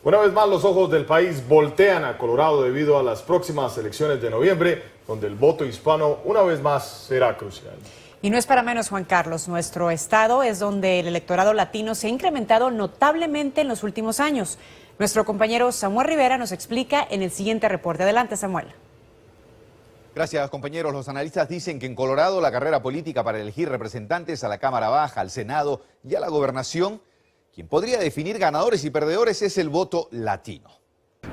Una vez más, los ojos del país voltean a Colorado debido a las próximas elecciones de noviembre, donde el voto hispano una vez más será crucial. Y no es para menos, Juan Carlos. Nuestro estado es donde el electorado latino se ha incrementado notablemente en los últimos años. Nuestro compañero Samuel Rivera nos explica en el siguiente reporte. Adelante, Samuel. Gracias, compañeros. Los analistas dicen que en Colorado la carrera política para elegir representantes a la Cámara Baja, al Senado y a la gobernación, quien podría definir ganadores y perdedores es el voto latino.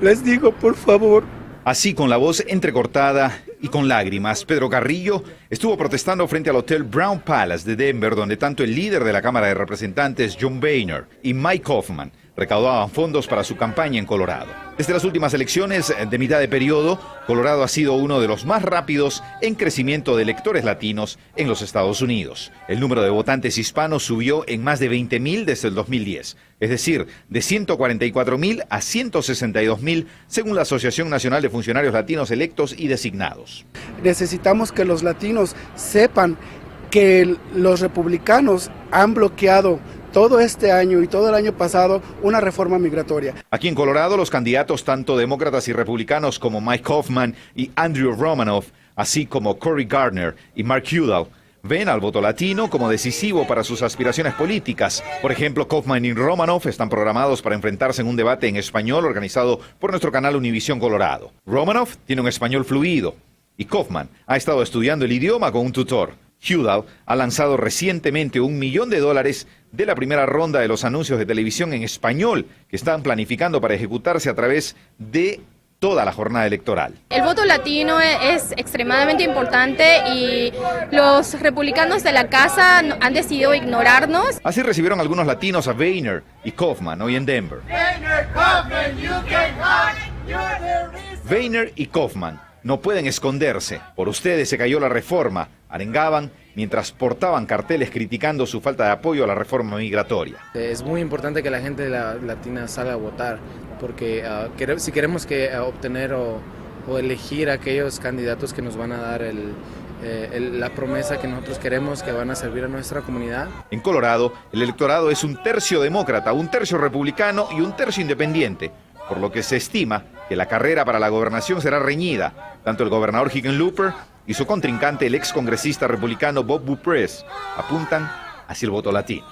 Les digo, por favor. Así, con la voz entrecortada y con lágrimas, Pedro Carrillo estuvo protestando frente al Hotel Brown Palace de Denver, donde tanto el líder de la Cámara de Representantes, John Boehner, y Mike Hoffman recaudaban fondos para su campaña en Colorado. Desde las últimas elecciones de mitad de periodo, Colorado ha sido uno de los más rápidos en crecimiento de electores latinos en los Estados Unidos. El número de votantes hispanos subió en más de 20,000 desde el 2010, es decir, de 144,000 a 162,000, según la Asociación Nacional de Funcionarios Latinos Electos y Designados. Necesitamos que los latinos sepan que los republicanos han bloqueado todo este año y todo el año pasado una reforma migratoria. Aquí en Colorado, los candidatos tanto demócratas y republicanos como Mike Hoffman y Andrew Romanoff, así como Cory Gardner y Mark Udall, ven al voto latino como decisivo para sus aspiraciones políticas. Por ejemplo, Hoffman y Romanoff están programados para enfrentarse en un debate en español organizado por nuestro canal Univisión Colorado. Romanoff tiene un español fluido y Hoffman ha estado estudiando el idioma con un tutor. Udall ha lanzado recientemente $1 millón de la primera ronda de los anuncios de televisión en español que están planificando para ejecutarse a través de toda la jornada electoral. El voto latino es extremadamente importante y los republicanos de la casa han decidido ignorarnos. Así recibieron algunos latinos a Boehner y Hoffman hoy en Denver. Boehner y Hoffman no pueden esconderse. Por ustedes se cayó la reforma, arengaban mientras portaban carteles criticando su falta de apoyo a la reforma migratoria. Es muy importante que la gente latina salga a votar, porque si queremos obtener o elegir a aquellos candidatos que nos van a dar la promesa que nosotros queremos, que van a servir a nuestra comunidad. En Colorado, el electorado es un tercio demócrata, un tercio republicano y un tercio independiente, por lo que se estima que la carrera para la gobernación será reñida. Tanto el gobernador Hickenlooper y su contrincante, el excongresista republicano Bob Bupress, apuntan hacia el voto latino.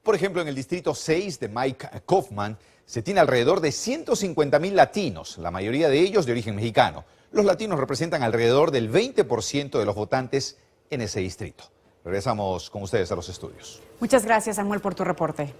Por ejemplo, en el distrito 6 de Mike Hoffman se tiene alrededor de 150,000 latinos, la mayoría de ellos de origen mexicano. Los latinos representan alrededor del 20% de los votantes en ese distrito. Regresamos con ustedes a los estudios. Muchas gracias, Samuel, por tu reporte.